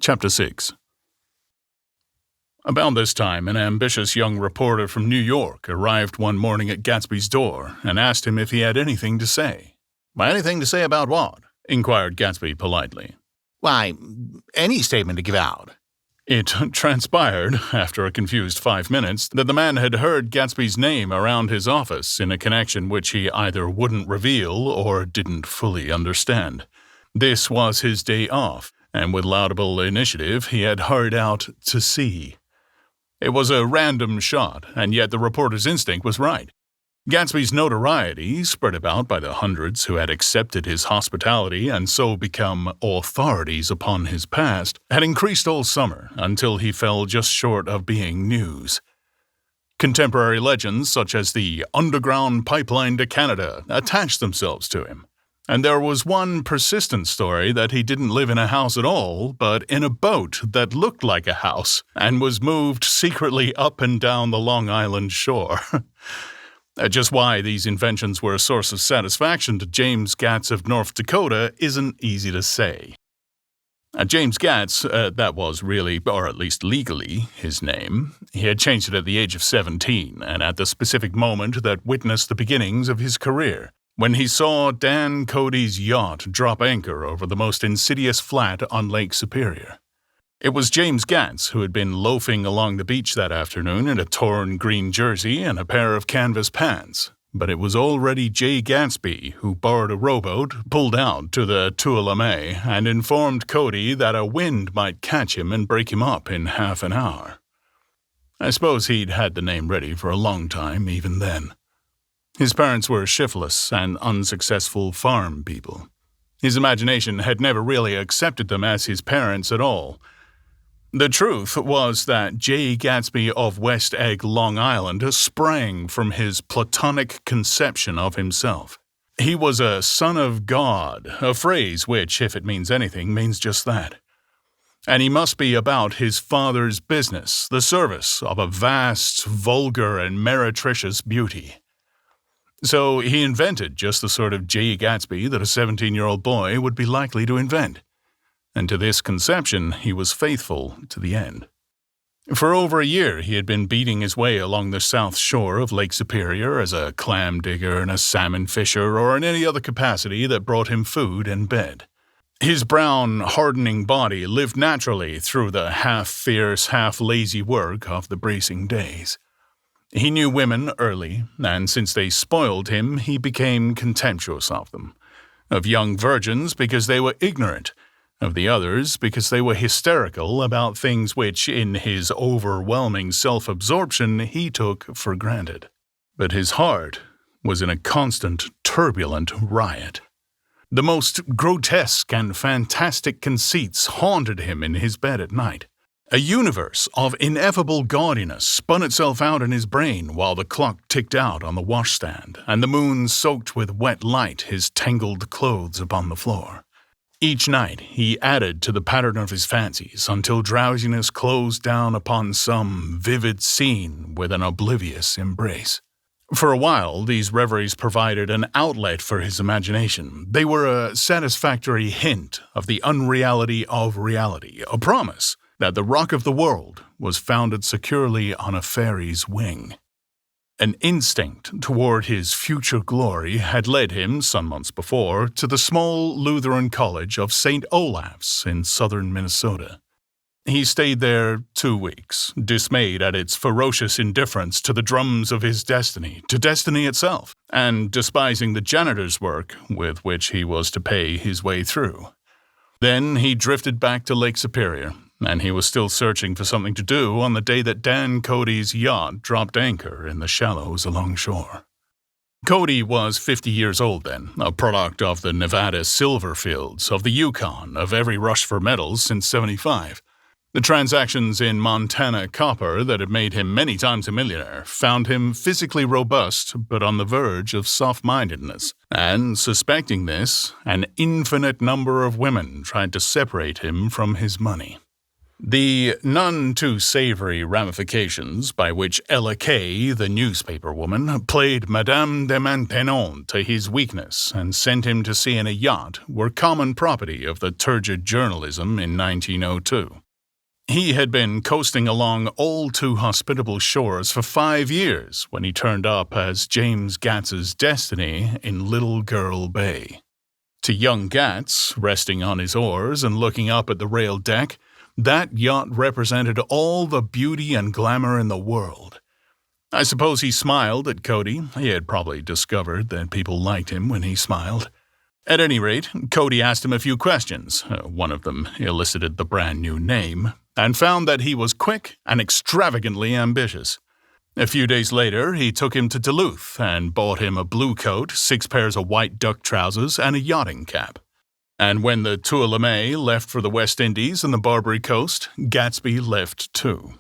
Chapter 6. About this time, an ambitious young reporter from New York arrived one morning at Gatsby's door and asked him if he had anything to say. Anything to say about what? Inquired Gatsby politely. Why, any statement to give out. It transpired, after a confused 5 minutes, that the man had heard Gatsby's name around his office in a connection which he either wouldn't reveal or didn't fully understand. This was his day off, and with laudable initiative he had hurried out to see. It was a random shot, and yet the reporter's instinct was right. Gatsby's notoriety, spread about by the hundreds who had accepted his hospitality and so become authorities upon his past, had increased all summer until he fell just short of being news. Contemporary legends such as the underground pipeline to Canada attached themselves to him. And there was one persistent story that he didn't live in a house at all, but in a boat that looked like a house and was moved secretly up and down the Long Island shore. Just why these inventions were a source of satisfaction to James Gatz of North Dakota isn't easy to say. James Gatz, that was really, or at least legally, his name. He had changed it at the age of 17, and at the specific moment that witnessed the beginnings of his career, when he saw Dan Cody's yacht drop anchor over the most insidious flat on Lake Superior. It was James Gatz who had been loafing along the beach that afternoon in a torn green jersey and a pair of canvas pants, but it was already Jay Gatsby who borrowed a rowboat, pulled out to the Tuolumne, and informed Cody that a wind might catch him and break him up in half an hour. I suppose he'd had the name ready for a long time even then. His parents were shiftless and unsuccessful farm people. His imagination had never really accepted them as his parents at all. The truth was that Jay Gatsby of West Egg, Long Island, sprang from his platonic conception of himself. He was a son of God, a phrase which, if it means anything, means just that. And he must be about his father's business, the service of a vast, vulgar, and meretricious beauty. So he invented just the sort of Jay Gatsby that a 17-year-old boy would be likely to invent. And to this conception he was faithful to the end. For over a year he had been beating his way along the south shore of Lake Superior as a clam digger and a salmon fisher or in any other capacity that brought him food and bed. His brown, hardening body lived naturally through the half-fierce, half-lazy work of the bracing days. He knew women early, and since they spoiled him, he became contemptuous of them. Of young virgins because they were ignorant, of the others because they were hysterical about things which, in his overwhelming self-absorption, he took for granted. But his heart was in a constant, turbulent riot. The most grotesque and fantastic conceits haunted him in his bed at night. A universe of ineffable gaudiness spun itself out in his brain while the clock ticked out on the washstand and the moon soaked with wet light his tangled clothes upon the floor. Each night he added to the pattern of his fancies until drowsiness closed down upon some vivid scene with an oblivious embrace. For a while, these reveries provided an outlet for his imagination. They were a satisfactory hint of the unreality of reality, a promise that the rock of the world was founded securely on a fairy's wing. An instinct toward his future glory had led him, some months before, to the small Lutheran college of St. Olaf's in southern Minnesota. He stayed there 2 weeks, dismayed at its ferocious indifference to the drums of his destiny, to destiny itself, and despising the janitor's work with which he was to pay his way through. Then he drifted back to Lake Superior, and he was still searching for something to do on the day that Dan Cody's yacht dropped anchor in the shallows along shore. Cody was 50 years old then, a product of the Nevada silver fields, of the Yukon, of every rush for metals since '75. The transactions in Montana copper that had made him many times a millionaire found him physically robust but on the verge of soft-mindedness, and, suspecting this, an infinite number of women tried to separate him from his money. The none-too-savory ramifications by which Ella Kay, the newspaper woman, played Madame de Maintenon to his weakness and sent him to sea in a yacht were common property of the turgid journalism in 1902. He had been coasting along all too hospitable shores for 5 years when he turned up as James Gats's destiny in Little Girl Bay. To young Gats, resting on his oars and looking up at the railed deck, that yacht represented all the beauty and glamour in the world. I suppose he smiled at Cody. He had probably discovered that people liked him when he smiled. At any rate, Cody asked him a few questions. One of them elicited the brand new name, and found that he was quick and extravagantly ambitious. A few days later, he took him to Duluth and bought him a blue coat, 6 pairs of white duck trousers, and a yachting cap. And when the Tuolumne left for the West Indies and the Barbary Coast, Gatsby left too.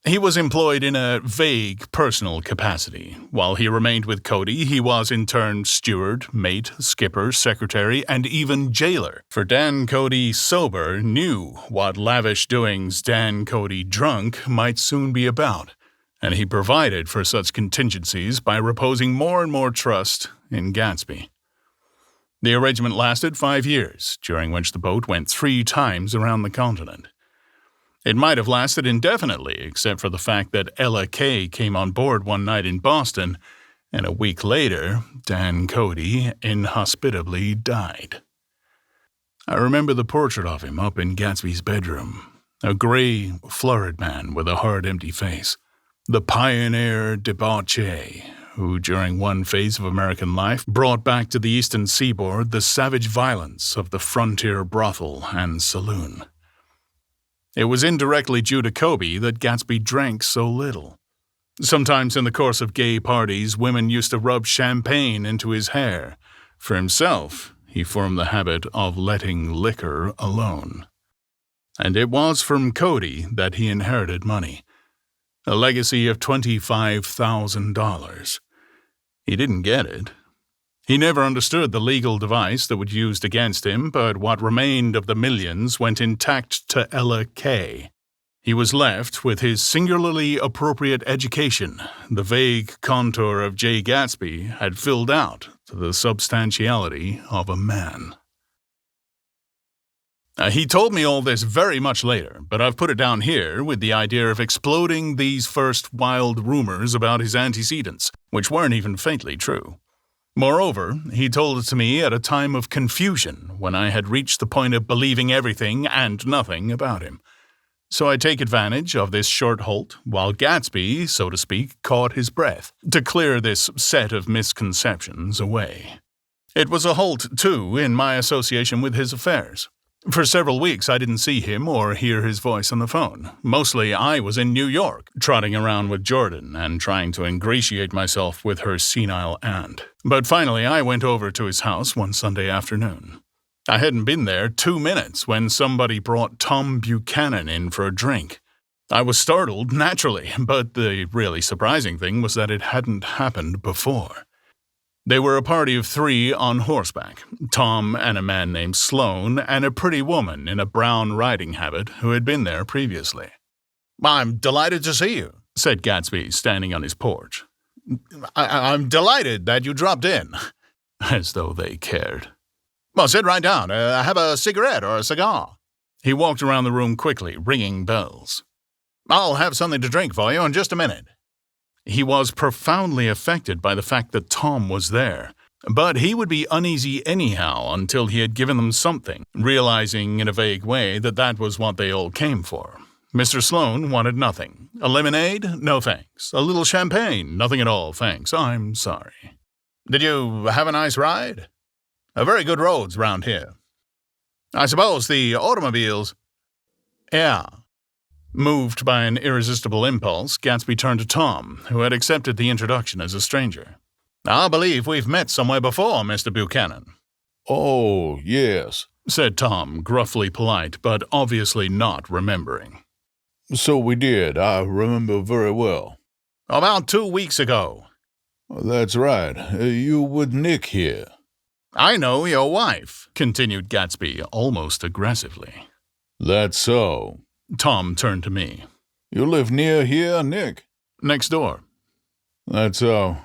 He was employed in a vague personal capacity. While he remained with Cody, he was in turn steward, mate, skipper, secretary, and even jailer. For Dan Cody sober knew what lavish doings Dan Cody drunk might soon be about, and he provided for such contingencies by reposing more and more trust in Gatsby. The arrangement lasted 5 years, during which the boat went 3 times around the continent. It might have lasted indefinitely, except for the fact that Ella Kay came on board one night in Boston, and a week later, Dan Cody inhospitably died. I remember the portrait of him up in Gatsby's bedroom, a gray, florid man with a hard, empty face, the pioneer debauchee who, during one phase of American life, brought back to the eastern seaboard the savage violence of the frontier brothel and saloon. It was indirectly due to Cody that Gatsby drank so little. Sometimes in the course of gay parties, women used to rub champagne into his hair. For himself, he formed the habit of letting liquor alone. And it was from Cody that he inherited money, a legacy of $25,000. He didn't get it. He never understood the legal device that was used against him, but what remained of the millions went intact to Ella Kay. He was left with his singularly appropriate education. The vague contour of Jay Gatsby had filled out to the substantiality of a man. He told me all this very much later, but I've put it down here with the idea of exploding these first wild rumors about his antecedents, which weren't even faintly true. Moreover, he told it to me at a time of confusion, when I had reached the point of believing everything and nothing about him. So I take advantage of this short halt, while Gatsby, so to speak, caught his breath, to clear this set of misconceptions away. It was a halt, too, in my association with his affairs. For several weeks I didn't see him or hear his voice on the phone. Mostly I was in New York, trotting around with Jordan and trying to ingratiate myself with her senile aunt. But finally I went over to his house one Sunday afternoon. I hadn't been there 2 minutes when somebody brought Tom Buchanan in for a drink. I was startled, naturally, but the really surprising thing was that it hadn't happened before. They were a party of 3 on horseback, Tom and a man named Sloan, and a pretty woman in a brown riding habit who had been there previously. "I'm delighted to see you," said Gatsby, standing on his porch. I'm delighted that you dropped in." As though they cared. "Well, sit right down. Have a cigarette or a cigar." He walked around the room quickly, ringing bells. "I'll have something to drink for you in just a minute." He was profoundly affected by the fact that Tom was there, but he would be uneasy anyhow until he had given them something, realizing in a vague way that that was what they all came for. Mr. Sloan wanted nothing. A lemonade? No thanks. A little champagne? Nothing at all, thanks. I'm sorry. "Did you have a nice ride? Very good roads round here. I suppose the automobiles—" "Yeah." Moved by an irresistible impulse, Gatsby turned to Tom, who had accepted the introduction as a stranger. "I believe we've met somewhere before, Mr. Buchanan." "Oh, yes," said Tom, gruffly polite, but obviously not remembering. "So we did. I remember very well." "About 2 weeks ago." "That's right. You with Nick here." "I know your wife," continued Gatsby almost aggressively. That's so. Tom turned to me. You live near here, Nick? Next door. That's so.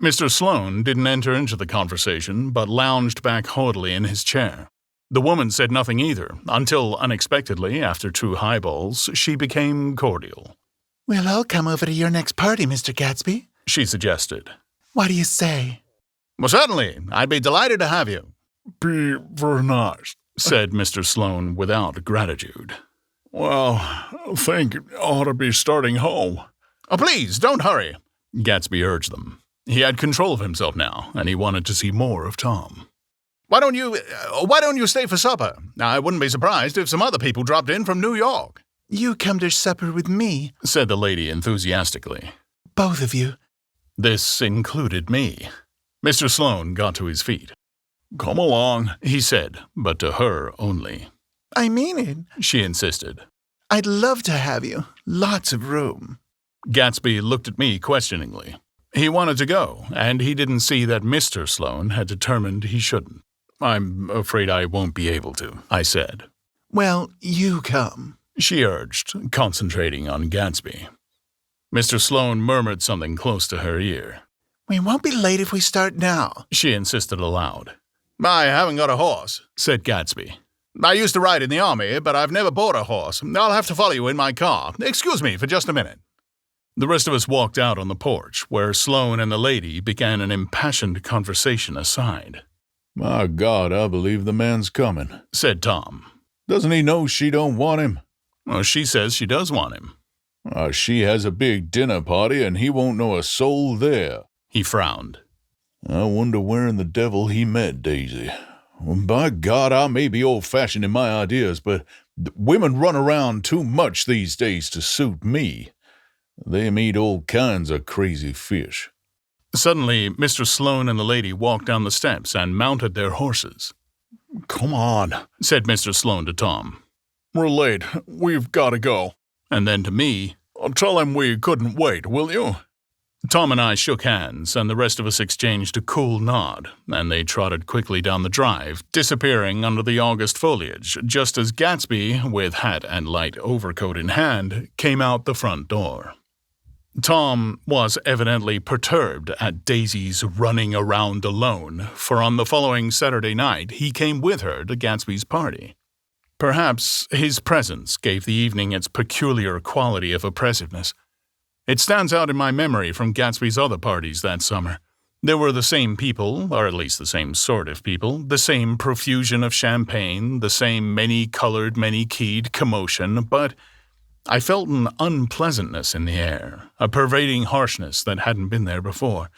Mr. Sloane didn't enter into the conversation, but lounged back haughtily in his chair. The woman said nothing either, until unexpectedly, after 2 highballs, she became cordial. "We'll all come over to your next party, Mr. Gatsby," she suggested. "What do you say?" "Well, certainly. I'd be delighted to have you," Be very nice, said Mr. Sloane without gratitude. Well, I think it ought to be starting home. "Oh, please, don't hurry," Gatsby urged them. He had control of himself now, and he wanted to see more of Tom. Why don't you stay for supper? I wouldn't be surprised if some other people dropped in from New York." "You come to supper with me," said the lady enthusiastically. "both of you." This included me. Mr. Sloane got to his feet. Come along, he said, but to her only. "I mean it. She insisted. I'd love to have you. Lots of room." Gatsby looked at me questioningly. He wanted to go, and he didn't see that Mr. Sloane had determined he shouldn't. "I'm afraid I won't be able to," I said. "Well, you come," she urged, concentrating on Gatsby. Mr. Sloane murmured something close to her ear. "We won't be late if we start now," she insisted aloud. "I haven't got a horse," said Gatsby. "I used to ride in the army, but I've never bought a horse. I'll have to follow you in my car. Excuse me for just a minute." The rest of us walked out on the porch, where Sloane and the lady began an impassioned conversation aside. My God, I believe the man's coming, said Tom. Doesn't he know she don't want him? Well, she says she does want him. She has a big dinner party, and he won't know a soul there. He frowned. I wonder where in the devil he met Daisy. Well, by God, I may be old-fashioned in my ideas, but women run around too much these days to suit me. They meet all kinds of crazy fish. Suddenly, Mr. Sloane and the lady walked down the steps and mounted their horses. Come on, said Mr. Sloane to Tom. We're late. We've got to go. And then to me, tell him we couldn't wait, will you? Tom and I shook hands, and the rest of us exchanged a cool nod, and they trotted quickly down the drive, disappearing under the August foliage, just as Gatsby, with hat and light overcoat in hand, came out the front door. Tom was evidently perturbed at Daisy's running around alone, for on the following Saturday night he came with her to Gatsby's party. Perhaps his presence gave the evening its peculiar quality of oppressiveness. It stands out in my memory from Gatsby's other parties that summer. There were the same people, or at least the same sort of people, the same profusion of champagne, the same many-colored, many-keyed commotion, but I felt an unpleasantness in the air, a pervading harshness that hadn't been there before.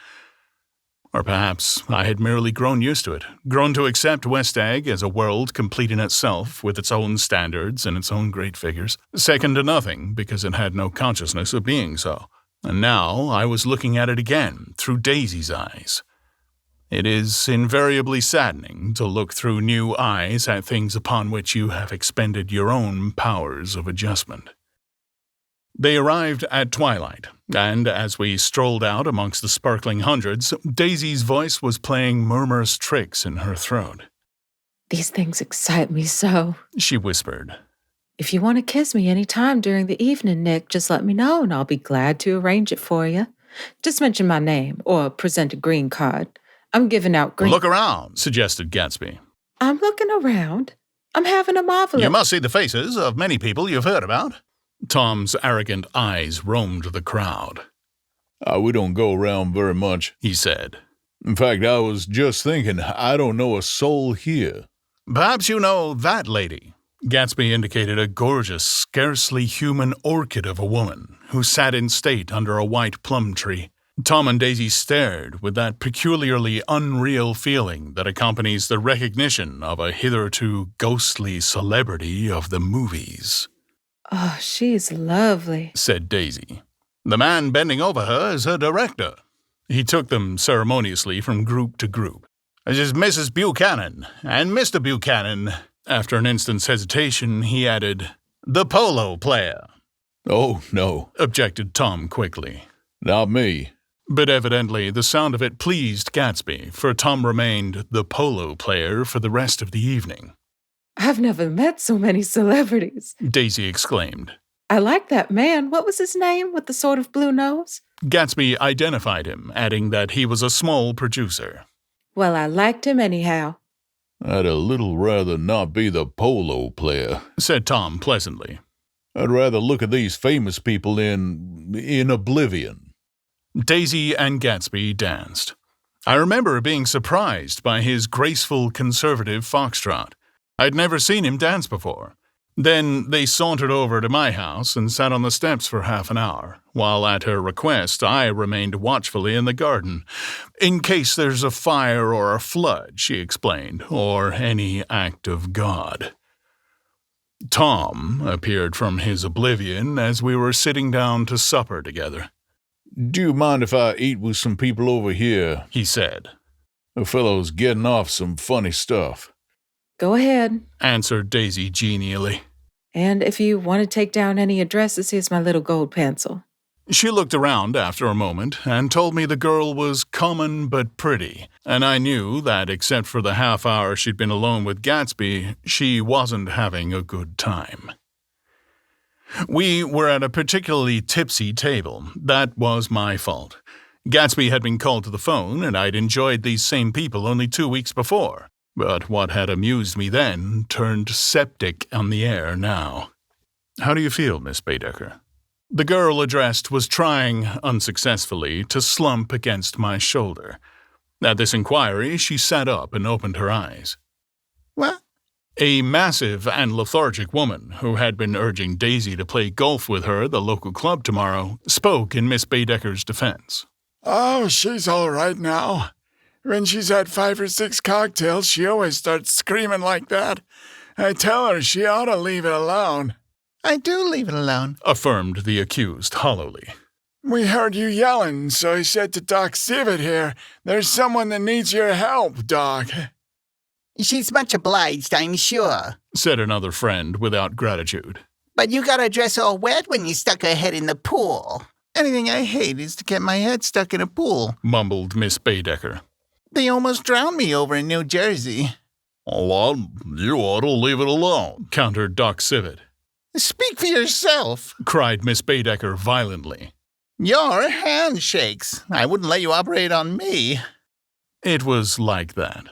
Or perhaps I had merely grown used to it, grown to accept West Egg as a world complete in itself, with its own standards and its own great figures, second to nothing because it had no consciousness of being so. And now I was looking at it again through Daisy's eyes. It is invariably saddening to look through new eyes at things upon which you have expended your own powers of adjustment. They arrived at twilight, and as we strolled out amongst the sparkling hundreds, Daisy's voice was playing murmurous tricks in her throat. "These things excite me so," she whispered. "If you want to kiss me any time during the evening, Nick, just let me know and I'll be glad to arrange it for you. Just mention my name or present a green card. I'm giving out green—" "Look around," suggested Gatsby. "I'm looking around. I'm having a marvelous—" "You must see the faces of many people you've heard about." Tom's arrogant eyes roamed the crowd. We don't go around very much, he said. In fact, I was just thinking, I don't know a soul here. Perhaps you know that lady. Gatsby indicated a gorgeous, scarcely human orchid of a woman who sat in state under a white plum tree. Tom and Daisy stared with that peculiarly unreal feeling that accompanies the recognition of a hitherto ghostly celebrity of the movies. "Oh, she's lovely," said Daisy. "The man bending over her is her director." He took them ceremoniously from group to group. "This is Mrs. Buchanan and Mr. Buchanan." After an instant's hesitation, he added, "The polo player." "Oh, no," objected Tom quickly. "Not me." But evidently the sound of it pleased Gatsby, for Tom remained the polo player for the rest of the evening. I've never met so many celebrities, Daisy exclaimed. I like that man. What was his name with the sort of blue nose? Gatsby identified him, adding that he was a small producer. Well, I liked him anyhow. I'd a little rather not be the polo player, said Tom pleasantly. I'd rather look at these famous people in oblivion. Daisy and Gatsby danced. I remember being surprised by his graceful conservative foxtrot. I'd never seen him dance before. Then they sauntered over to my house and sat on the steps for half an hour, while at her request I remained watchfully in the garden. In case there's a fire or a flood, she explained, or any act of God. Tom appeared from his oblivion as we were sitting down to supper together. Do you mind if I eat with some people over here? He said. A fellow's getting off some funny stuff. Go ahead, answered Daisy genially. And if you want to take down any addresses, here's my little gold pencil. She looked around after a moment and told me the girl was common but pretty, and I knew that except for the half hour she'd been alone with Gatsby, she wasn't having a good time. We were at a particularly tipsy table. That was my fault. Gatsby had been called to the phone, and I'd enjoyed these same people only 2 weeks before. But what had amused me then turned septic on the air now. How do you feel, Miss Baedeker? The girl addressed was trying, unsuccessfully, to slump against my shoulder. At this inquiry, she sat up and opened her eyes. What? A massive and lethargic woman, who had been urging Daisy to play golf with her at the local club tomorrow, spoke in Miss Baedeker's defense. Oh, she's all right now. When she's had 5 or 6 cocktails, she always starts screaming like that. I tell her she ought to leave it alone. I do leave it alone, affirmed the accused hollowly. We heard you yelling, so I said to Doc Civet here, there's someone that needs your help, Doc. She's much obliged, I'm sure, said another friend without gratitude. But you got her dress all wet when you stuck her head in the pool. Anything I hate is to get my head stuck in a pool, mumbled Miss Baedeker. They almost drowned me over in New Jersey. Well, you ought to leave it alone, countered Doc Civet. Speak for yourself, cried Miss Baedeker violently. Your handshakes. I wouldn't let you operate on me. It was like that.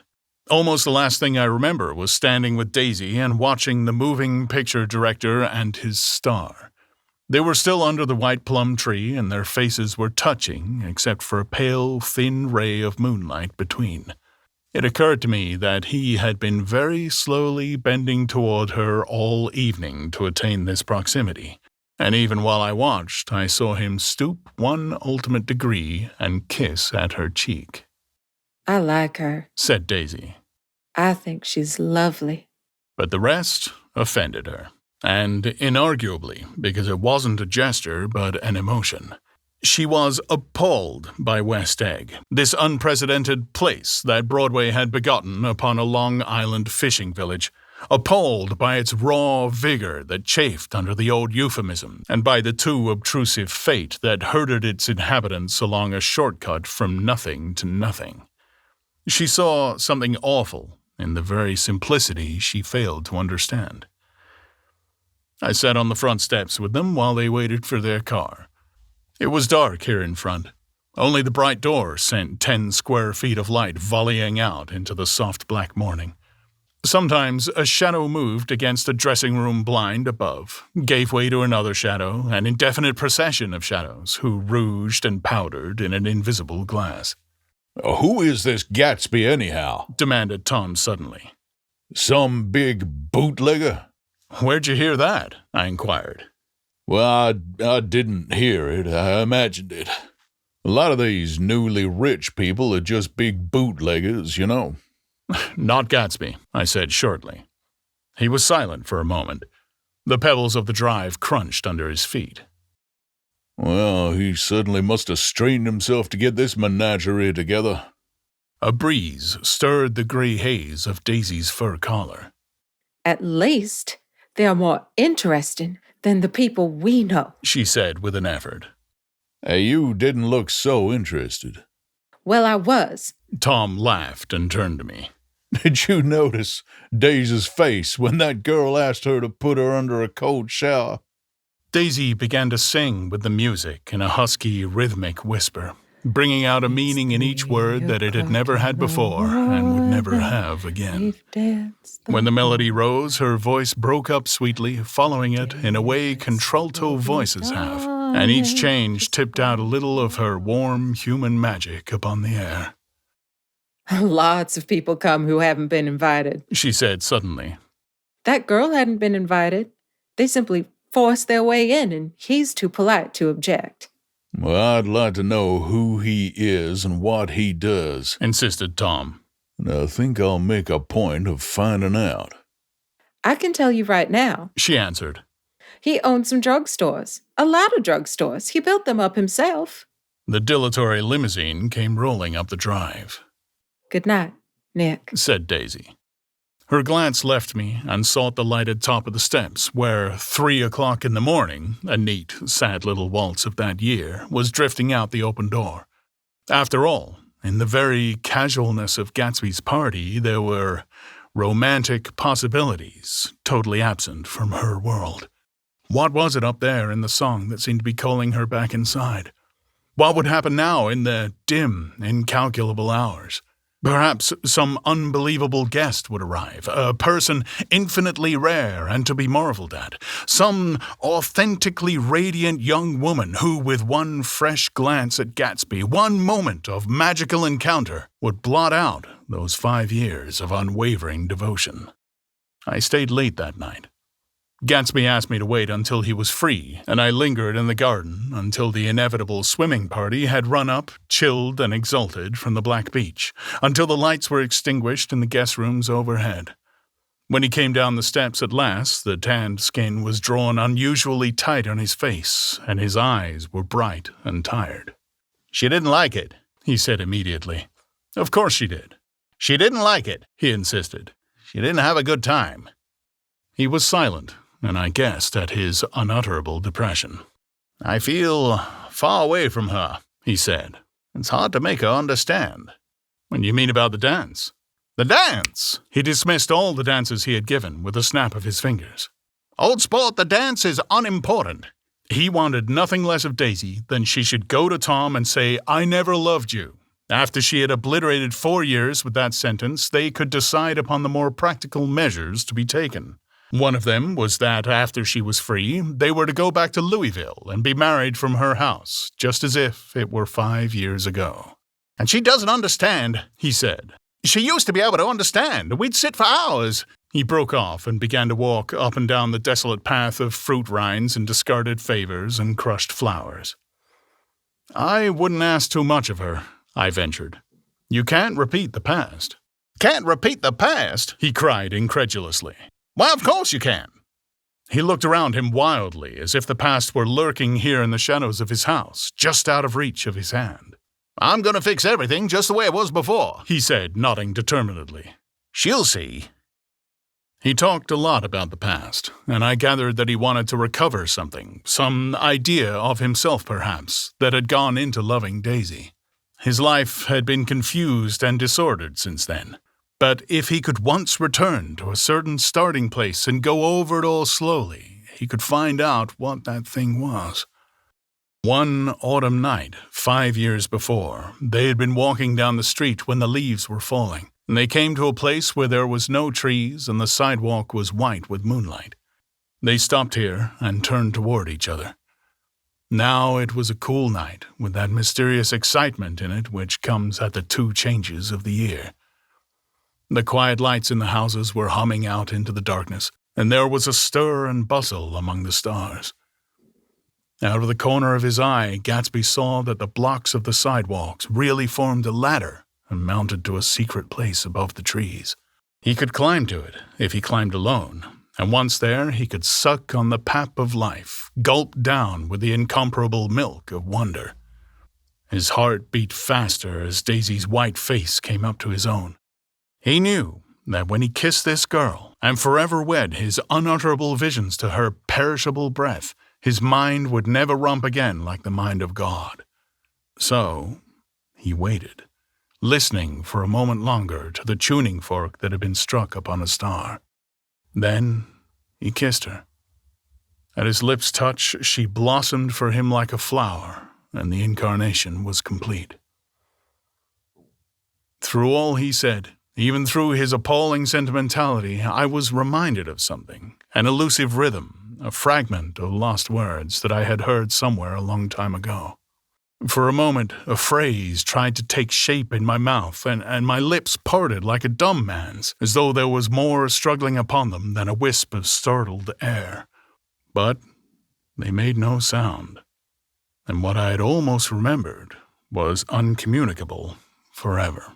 Almost the last thing I remember was standing with Daisy and watching the moving picture director and his star. They were still under the white plum tree, and their faces were touching, except for a pale, thin ray of moonlight between. It occurred to me that he had been very slowly bending toward her all evening to attain this proximity, and even while I watched, I saw him stoop 1 ultimate degree and kiss at her cheek. I like her, said Daisy. I think she's lovely. But the rest offended her. And inarguably, because it wasn't a gesture but an emotion. She was appalled by West Egg, this unprecedented place that Broadway had begotten upon a Long Island fishing village, appalled by its raw vigor that chafed under the old euphemism, and by the too obtrusive fate that herded its inhabitants along a shortcut from nothing to nothing. She saw something awful in the very simplicity she failed to understand. I sat on the front steps with them while they waited for their car. It was dark here in front. Only the bright door sent 10 square feet of light volleying out into the soft black morning. Sometimes a shadow moved against a dressing room blind above, gave way to another shadow, an indefinite procession of shadows who rouged and powdered in an invisible glass. Who is this Gatsby anyhow? Demanded Tom suddenly. Some big bootlegger? Where'd you hear that? I inquired. Well, I didn't hear it. I imagined it. A lot of these newly rich people are just big bootleggers, you know. Not Gatsby, I said shortly. He was silent for a moment. The pebbles of the drive crunched under his feet. Well, he certainly must have strained himself to get this menagerie together. A breeze stirred the gray haze of Daisy's fur collar. At least they are more interesting than the people we know, she said with an effort. You didn't look so interested. Well, I was. Tom laughed and turned to me. Did you notice Daisy's face when that girl asked her to put her under a cold shower? Daisy began to sing with the music in a husky, rhythmic whisper, bringing out a meaning in each word that it had never had before and would never have again. When the melody rose, her voice broke up sweetly, following it in a way contralto voices have, and each change tipped out a little of her warm human magic upon the air. Lots of people come who haven't been invited, She said suddenly. That girl hadn't been invited. They simply forced their way in, and he's too polite to object. Well, I'd like to know who he is and what he does, Insisted Tom. and I think I'll make a point of finding out. I can tell you right now. She answered. He owned some drugstores. A lot of drugstores. He built them up himself. The dilatory limousine came rolling up the drive. Good night, Nick, Said Daisy. Her glance left me and sought the lighted top of the steps, where 3 o'clock in the morning, a neat, sad little waltz of that year, was drifting out the open door. After all, in the very casualness of Gatsby's party, there were romantic possibilities totally absent from her world. What was it up there in the song that seemed to be calling her back inside? What would happen now in the dim, incalculable hours? Perhaps some unbelievable guest would arrive, a person infinitely rare and to be marveled at, some authentically radiant young woman who, with one fresh glance at Gatsby, one moment of magical encounter, would blot out those 5 years of unwavering devotion. I stayed late that night. Gatsby asked me to wait until he was free, and I lingered in the garden until the inevitable swimming party had run up, chilled and exalted, from the black beach, until the lights were extinguished in the guest rooms overhead. When he came down the steps at last, the tanned skin was drawn unusually tight on his face, and his eyes were bright and tired. She didn't like it, he said immediately. Of course she did. She didn't like it, he insisted. She didn't have a good time. He was silent, and I guessed at his unutterable depression. I feel far away from her, he said. It's hard to make her understand. When you mean about the dance? The dance! He dismissed all the dances he had given with a snap of his fingers. Old sport, the dance is unimportant. He wanted nothing less of Daisy than she should go to Tom and say, "I never loved you." After she had obliterated 4 years with that sentence, they could decide upon the more practical measures to be taken. One of them was that after she was free, they were to go back to Louisville and be married from her house, just as if it were 5 years ago. And she doesn't understand, he said. She used to be able to understand. We'd sit for hours. He broke off and began to walk up and down the desolate path of fruit rinds and discarded favors and crushed flowers. I wouldn't ask too much of her, I ventured. You can't repeat the past. Can't repeat the past? He cried incredulously. Why, of course you can. He looked around him wildly, as if the past were lurking here in the shadows of his house, just out of reach of his hand. I'm going to fix everything just the way it was before, he said, nodding determinedly. She'll see. He talked a lot about the past, and I gathered that he wanted to recover something, some idea of himself perhaps, that had gone into loving Daisy. His life had been confused and disordered since then. But if he could once return to a certain starting place and go over it all slowly, he could find out what that thing was. One autumn night, 5 years before, they had been walking down the street when the leaves were falling, and they came to a place where there was no trees and the sidewalk was white with moonlight. They stopped here and turned toward each other. Now it was a cool night, with that mysterious excitement in it which comes at the 2 changes of the year. The quiet lights in the houses were humming out into the darkness, and there was a stir and bustle among the stars. Out of the corner of his eye, Gatsby saw that the blocks of the sidewalks really formed a ladder and mounted to a secret place above the trees. He could climb to it if he climbed alone, and once there he could suck on the pap of life, gulp down with the incomparable milk of wonder. His heart beat faster as Daisy's white face came up to his own. He knew that when he kissed this girl and forever wed his unutterable visions to her perishable breath, his mind would never romp again like the mind of God. So he waited, listening for a moment longer to the tuning fork that had been struck upon a star. Then he kissed her. At his lips' touch, she blossomed for him like a flower, and the incarnation was complete. Through all he said, even through his appalling sentimentality, I was reminded of something, an elusive rhythm, a fragment of lost words that I had heard somewhere a long time ago. For a moment, a phrase tried to take shape in my mouth, and my lips parted like a dumb man's, as though there was more struggling upon them than a wisp of startled air. But they made no sound, and what I had almost remembered was uncommunicable forever.